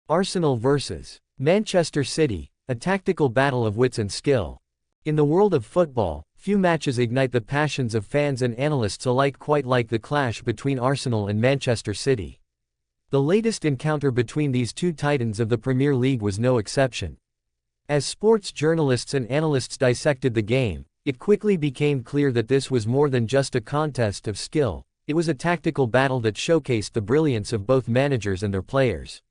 Arsenal vs. Manchester City, a tactical battle of wits and skill. In the world of football, few matches ignite the passions of fans and analysts alike quite like the clash between Arsenal and Manchester City. The latest encounter between these two titans of the Premier League was no exception. As sports journalists and analysts dissected the game, it quickly became clear that this was more than just a contest of skill, it was a tactical battle that showcased the brilliance of both managers and their players.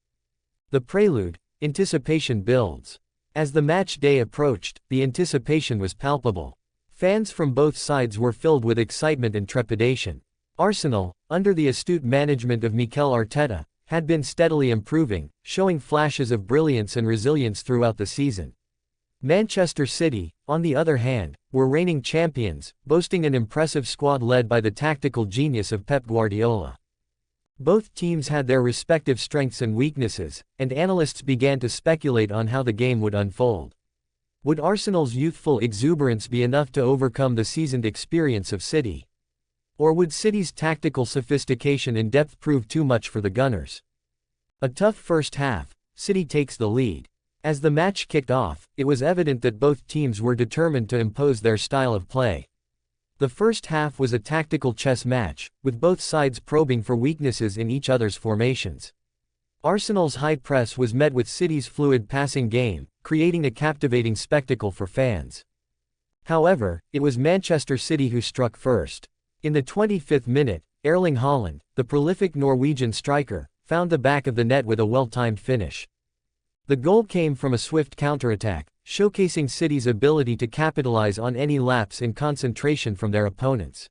The prelude, anticipation builds. As the match day approached, the anticipation was palpable. Fans from both sides were filled with excitement and trepidation. Arsenal, under the astute management of Mikel Arteta, had been steadily improving, showing flashes of brilliance and resilience throughout the season. Manchester City, on the other hand, were reigning champions, boasting an impressive squad led by the tactical genius of Pep Guardiola. Both teams had their respective strengths and weaknesses, and analysts began to speculate on how the game would unfold. Would Arsenal's youthful exuberance be enough to overcome the seasoned experience of City? Or would City's tactical sophistication and depth prove too much for the Gunners? A tough first half, City takes the lead. As the match kicked off, it was evident that both teams were determined to impose their style of play. The first half was a tactical chess match, with both sides probing for weaknesses in each other's formations. Arsenal's high press was met with City's fluid passing game, creating a captivating spectacle for fans. However, it was Manchester City who struck first. In the 25th minute, Erling Haaland, the prolific Norwegian striker, found the back of the net with a well-timed finish. The goal came from a swift counterattack, showcasing City's ability to capitalize on any lapse in concentration from their opponents.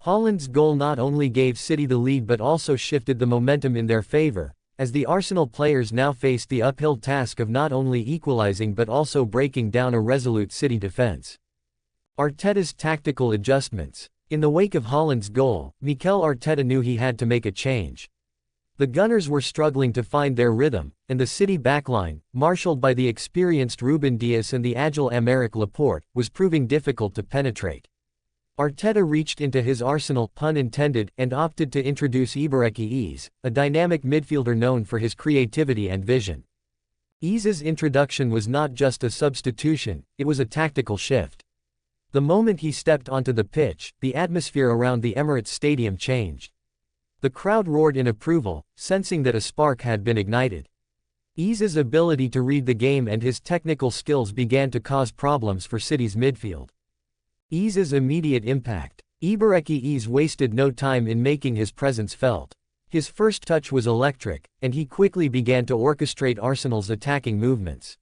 Haaland's goal not only gave City the lead but also shifted the momentum in their favor, as the Arsenal players now faced the uphill task of not only equalizing but also breaking down a resolute City defense. Arteta's tactical adjustments. In the wake of Haaland's goal, Mikel Arteta knew he had to make a change. The Gunners were struggling to find their rhythm, and the City backline, marshaled by the experienced Ruben Dias and the agile Aymeric Laporte, was proving difficult to penetrate. Arteta reached into his arsenal, pun intended, and opted to introduce EZE, a dynamic midfielder known for his creativity and vision. EZE's introduction was not just a substitution, it was a tactical shift. The moment he stepped onto the pitch, the atmosphere around the Emirates Stadium changed. The crowd roared in approval, sensing that a spark had been ignited. EZE's ability to read the game and his technical skills began to cause problems for City's midfield. EZE's immediate impact. EZE wasted no time in making his presence felt. His first touch was electric, and he quickly began to orchestrate Arsenal's attacking movements.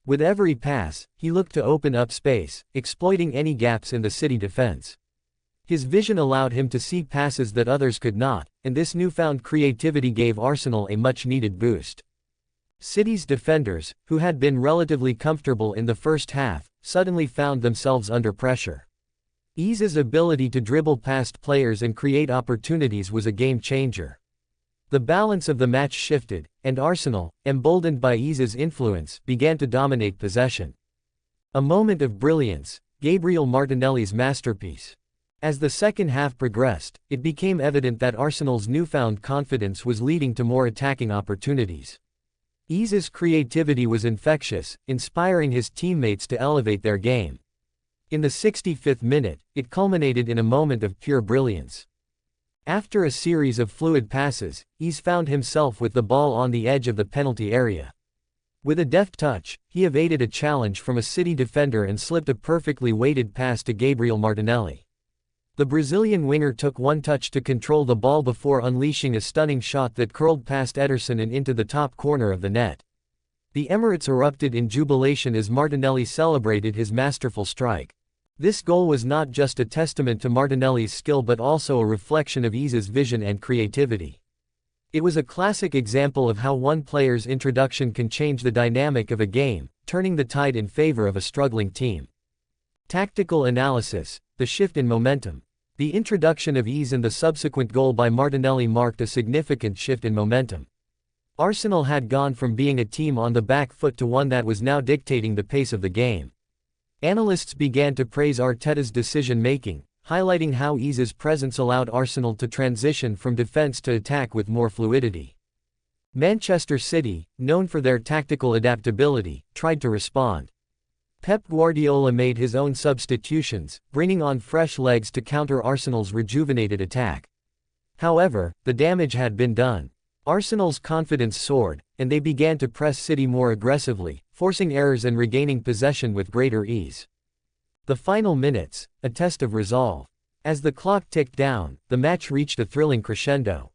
With every pass, he looked to open up space, exploiting any gaps in the City defense. His vision allowed him to see passes that others could not, and this newfound creativity gave Arsenal a much-needed boost. City's defenders, who had been relatively comfortable in the first half, suddenly found themselves under pressure. EZE's ability to dribble past players and create opportunities was a game-changer. The balance of the match shifted, and Arsenal, emboldened by EZE's influence, began to dominate possession. A moment of brilliance, Gabriel Martinelli's masterpiece. As the second half progressed, it became evident that Arsenal's newfound confidence was leading to more attacking opportunities. EZE's creativity was infectious, inspiring his teammates to elevate their game. In the 65th minute, it culminated in a moment of pure brilliance. After a series of fluid passes, EZE found himself with the ball on the edge of the penalty area. With a deft touch, he evaded a challenge from a City defender and slipped a perfectly weighted pass to Gabriel Martinelli. The Brazilian winger took one touch to control the ball before unleashing a stunning shot that curled past Ederson and into the top corner of the net. The Emirates erupted in jubilation as Martinelli celebrated his masterful strike. This goal was not just a testament to Martinelli's skill but also a reflection of EZE's vision and creativity. It was a classic example of how one player's introduction can change the dynamic of a game, turning the tide in favor of a struggling team. Tactical analysis. The shift in momentum. The introduction of EZE and the subsequent goal by Martinelli marked a significant shift in momentum. Arsenal had gone from being a team on the back foot to one that was now dictating the pace of the game. Analysts began to praise Arteta's decision-making, highlighting how EZE's presence allowed Arsenal to transition from defense to attack with more fluidity. Manchester City, known for their tactical adaptability, tried to respond. Pep Guardiola made his own substitutions, bringing on fresh legs to counter Arsenal's rejuvenated attack. However, the damage had been done. Arsenal's confidence soared, and they began to press City more aggressively, forcing errors and regaining possession with greater ease. The final minutes, a test of resolve. As the clock ticked down, the match reached a thrilling crescendo.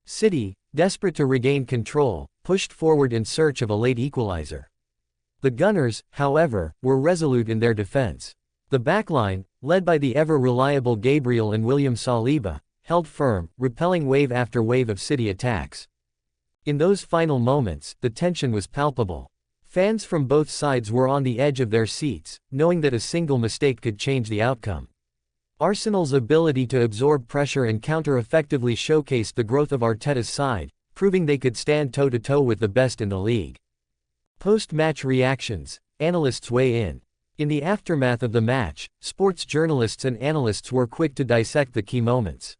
City, desperate to regain control, pushed forward in search of a late equalizer. The Gunners, however, were resolute in their defense. The backline, led by the ever-reliable Gabriel and William Saliba, held firm, repelling wave after wave of City attacks. In those final moments, the tension was palpable. Fans from both sides were on the edge of their seats, knowing that a single mistake could change the outcome. Arsenal's ability to absorb pressure and counter effectively showcased the growth of Arteta's side, proving they could stand toe-to-toe with the best in the league. Post-match reactions, analysts weigh in. In the aftermath of the match, sports journalists and analysts were quick to dissect the key moments.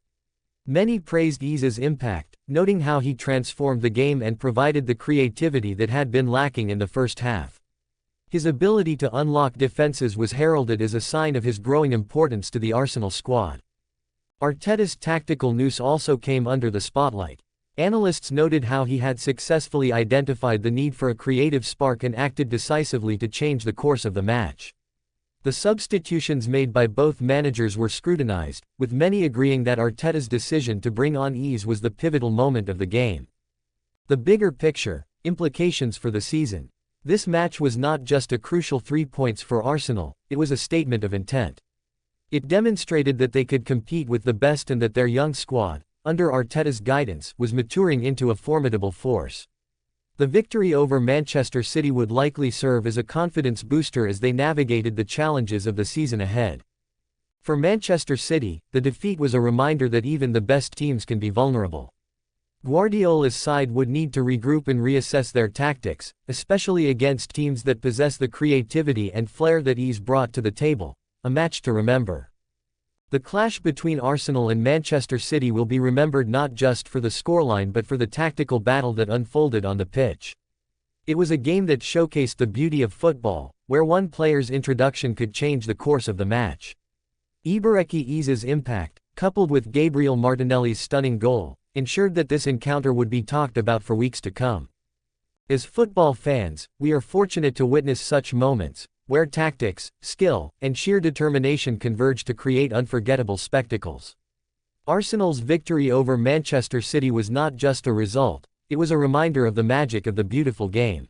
Many praised EZE's impact, noting how he transformed the game and provided the creativity that had been lacking in the first half. His ability to unlock defenses was heralded as a sign of his growing importance to the Arsenal squad. Arteta's tactical nous also came under the spotlight. Analysts noted how he had successfully identified the need for a creative spark and acted decisively to change the course of the match. The substitutions made by both managers were scrutinized, with many agreeing that Arteta's decision to bring on EZE was the pivotal moment of the game. The bigger picture, implications for the season. This match was not just a crucial 3 points for Arsenal, it was a statement of intent. It demonstrated that they could compete with the best and that their young squad, under Arteta's guidance, was maturing into a formidable force. The victory over Manchester City would likely serve as a confidence booster as they navigated the challenges of the season ahead. For Manchester City, the defeat was a reminder that even the best teams can be vulnerable. Guardiola's side would need to regroup and reassess their tactics, especially against teams that possess the creativity and flair that EZE brought to the table, a match to remember. The clash between Arsenal and Manchester City will be remembered not just for the scoreline but for the tactical battle that unfolded on the pitch. It was a game that showcased the beauty of football, where one player's introduction could change the course of the match. Eberechi Eze's impact, coupled with Gabriel Martinelli's stunning goal, ensured that this encounter would be talked about for weeks to come. As football fans, we are fortunate to witness such moments, where tactics, skill, and sheer determination converge to create unforgettable spectacles. Arsenal's victory over Manchester City was not just a result, it was a reminder of the magic of the beautiful game.